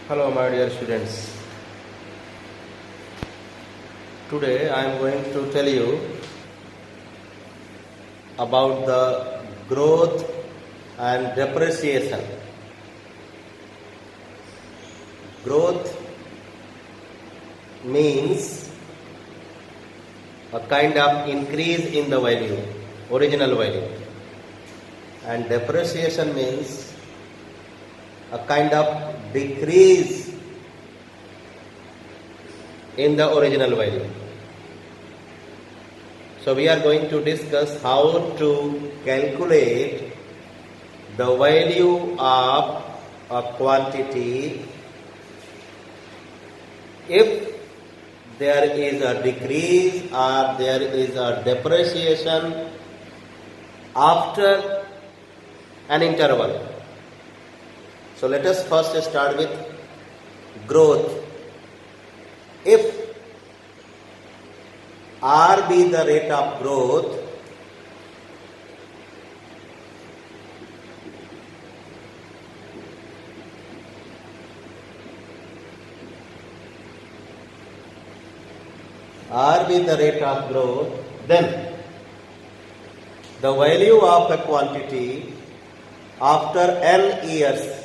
Hello, my dear students. Today I am going to tell you about the growth and depreciation. Growth means a kind of increase in the value, original value, and depreciation means a kind of decrease in the original value. So we are going to discuss how to calculate the value of a quantity if there is a decrease or there is a depreciation after an interval. So let us first start with growth. If R be the rate of growth, R be the rate of growth, then the value of a quantity after n years,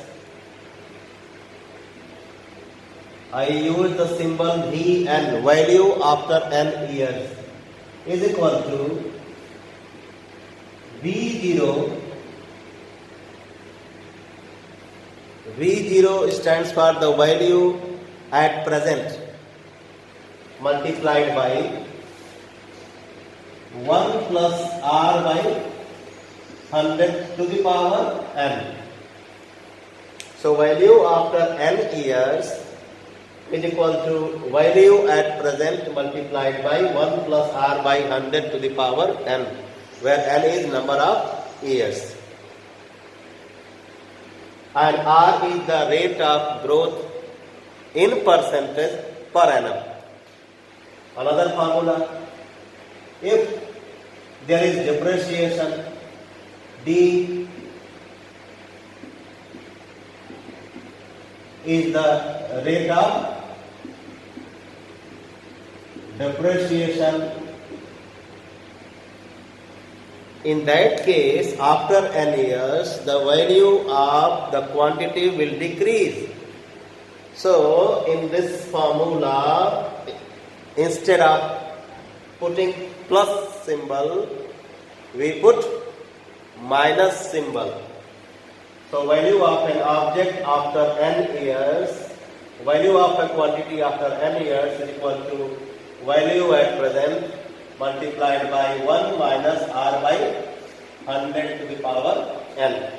I use the symbol Vn, value after n years, is equal to V0. V0 stands for the value at present multiplied by 1 plus R by 100 to the power n. So value after n years is equal to value at present multiplied by 1 plus R by 100 to the power n, where n is number of years. And R is the rate of growth in percentage per annum. Another formula, if there is depreciation, D is the rate of depreciation. In that case, after n years, the value of the quantity will decrease. So, in this formula, instead of putting plus symbol, we put minus symbol. So, value of an object after n years, value of a quantity after n years is equal to value at present multiplied by 1 minus R by 100 to the power n.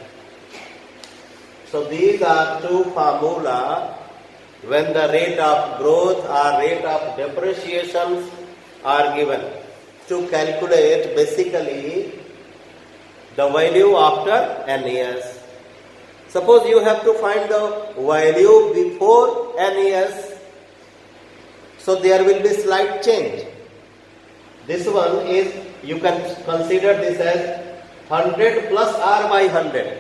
So these are two formula when the rate of growth or rate of depreciation are given to calculate basically the value after n years. Suppose you have to find the value before n years, so there will be slight change. This one is, you can consider this as 100 plus R by 100,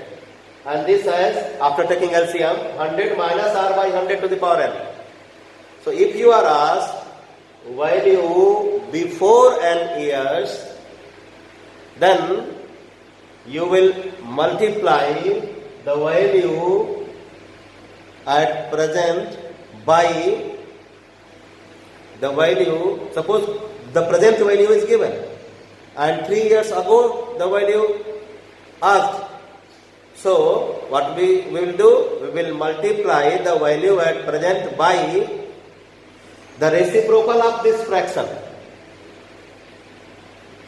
and this as, after taking LCM, 100 minus R by 100 to the power n. So if you are asked value before n years, then you will multiply the value at present by the value, suppose the present value is given and 3 years ago the value asked. So what we will do, we will multiply the value at present by the reciprocal of this fraction.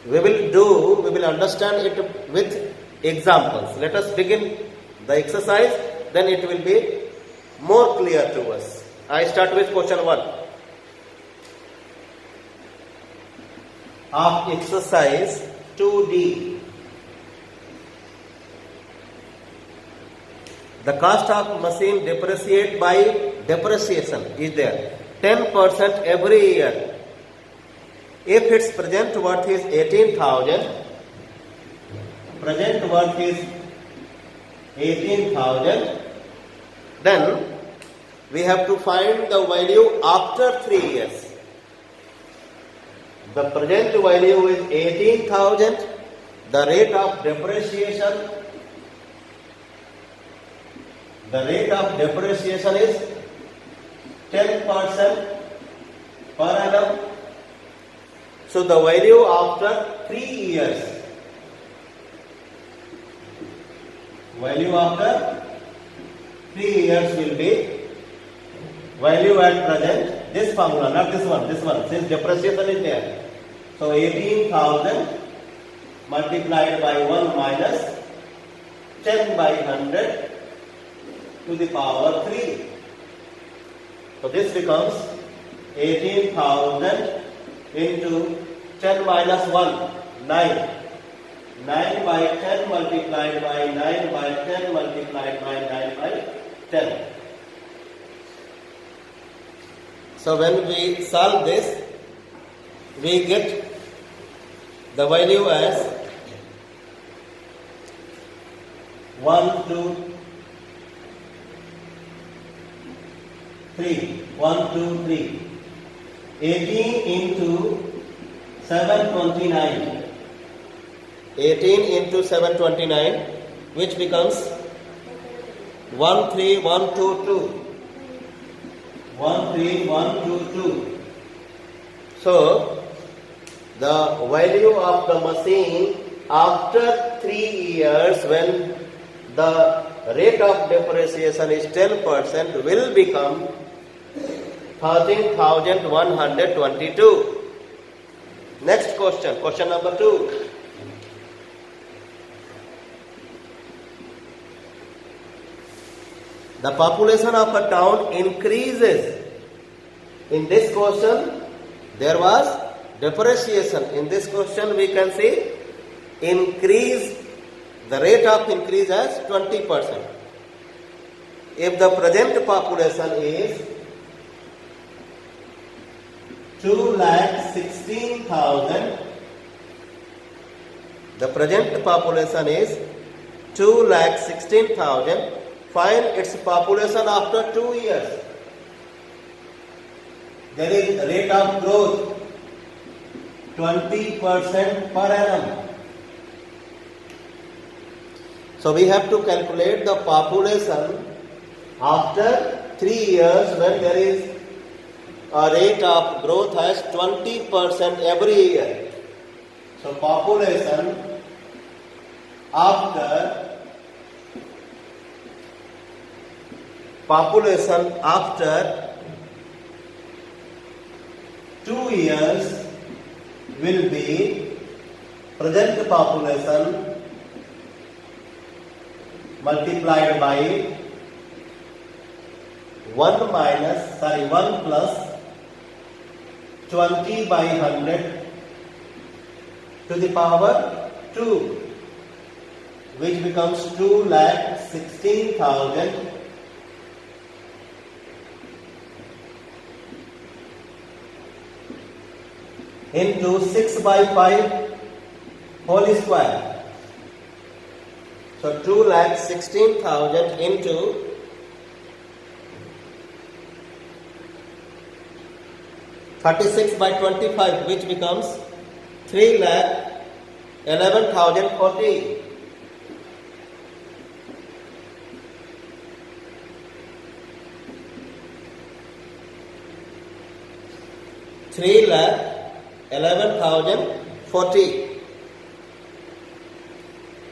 We will understand it with examples. Let us begin the exercise, then it will be more clear to us. I start with question 1 of exercise 2D. The cost of machine depreciate by depreciation is there 10% every year. If its present worth is 18,000, present worth is 18,000, then we have to find the value after 3 years. The present value is 18,000. The rate of depreciation is 10% per annum. So the value after 3 years, will be value at present, this formula, not this one, since depreciation is there. So 18,000 multiplied by 1 minus 10 by 100 to the power 3. So this becomes 18,000 into 10 minus 1, 9. 9 by 10 multiplied by 9 by 10 multiplied by 9 by 10. So when we solve this, we get the value as 1, 2, 3. 1, 2, 3. 18 into 729. 18 into 729, which becomes 13122. 13122. So the value of the machine after 3 years, when the rate of depreciation is 10%, will become 13,122. Next question, question number 2. The population of a town increases. In this question, there was depreciation. In this question, we can see increase, the rate of increase as 20%. If the present population is 2,16,000, the present population is 2,16,000, find its population after 2 years. There is rate of growth 20% per annum. So we have to calculate the population after 3 years, when there is a rate of growth as 20% every year. So population after 2 years will be present population multiplied by 1 plus 20 by 100 to the power 2, which becomes 2,16,000 into 6 by 5 whole square. So 2,16,000 into 36 by 25, which becomes 3,11,040. $3,11,040.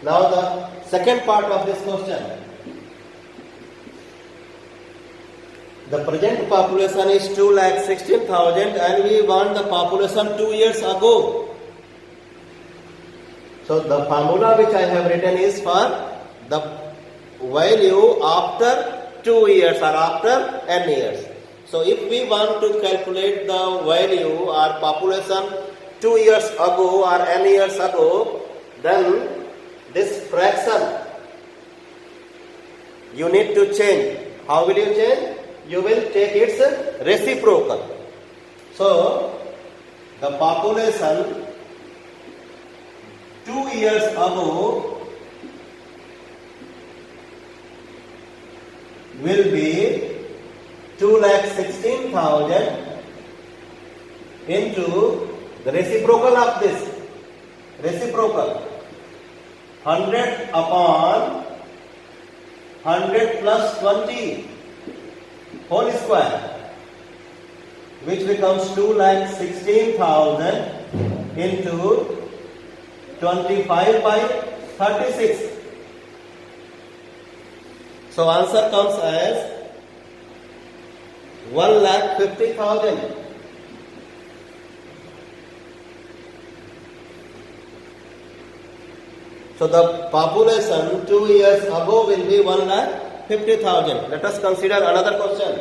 Now the second part of this question. The present population is 2,16,000 and we want the population 2 years ago. So the formula which I have written is for the value after 2 years or after n years. So if we want to calculate the value or population 2 years ago or n years ago, then this fraction you need to change. How will you change? You will take its reciprocal. So the population 2 years ago will be 2,16,000 into the reciprocal of this. Reciprocal. 100 upon 100 plus 20 whole square, which becomes 2,16,000 into 25 by 36. So answer comes as 1,50,000. So the population 2 years ago will be 1,50,000. Let us consider another question.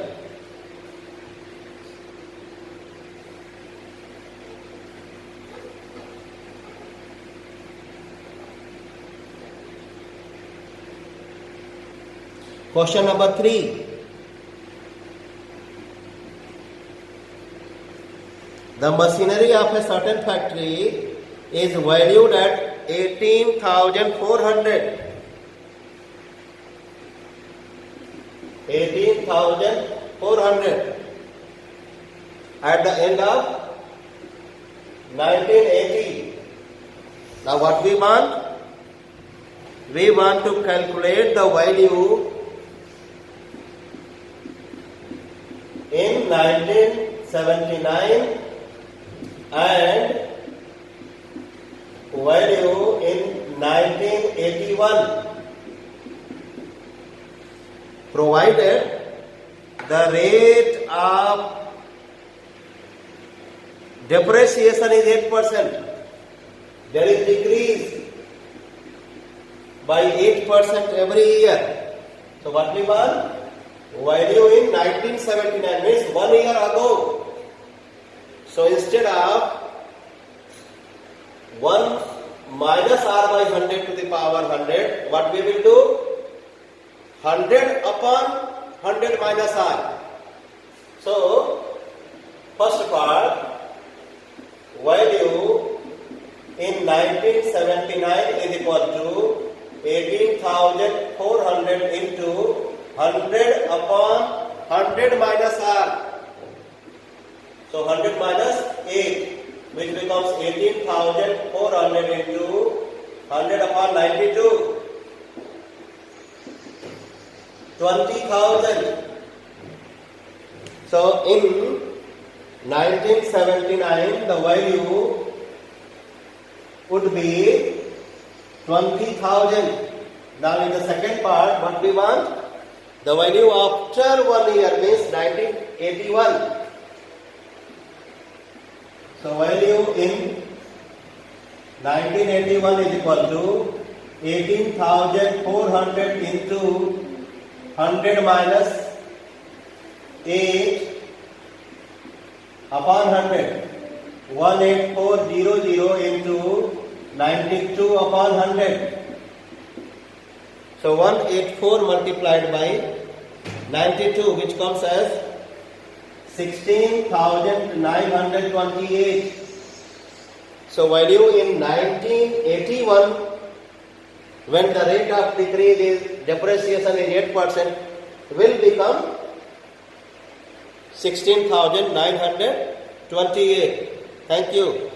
Question number 3. The machinery of a certain factory is valued at 18,400. 18,400 at the end of 1980. Now what we want? We want to calculate the value in 1979 and value in 1981, provided the rate of depreciation is 8%. There is decrease by 8% every year. So what we want? Value in 1979 means 1 year ago. So instead of 1 minus r by 100 to the power 100, what we will do? 100 upon 100 minus r. So, first part, value in 1979 is equal to 18,400 into 100 upon 100 minus r. So 100 minus 8, which becomes 18,400 into 100 upon 92. 20,000. So in 1979, the value would be 20,000. Now in the second part, what we want? The value after 1 year means 1981. So value in 1981 is equal to 18,400 into 100 minus 8 upon 100. 18400 into 92 upon 100. So 184 multiplied by 92, which comes as 16,928. So value in 1981, when the rate of decrease is depreciation is 8%, will become 16,928. Thank you.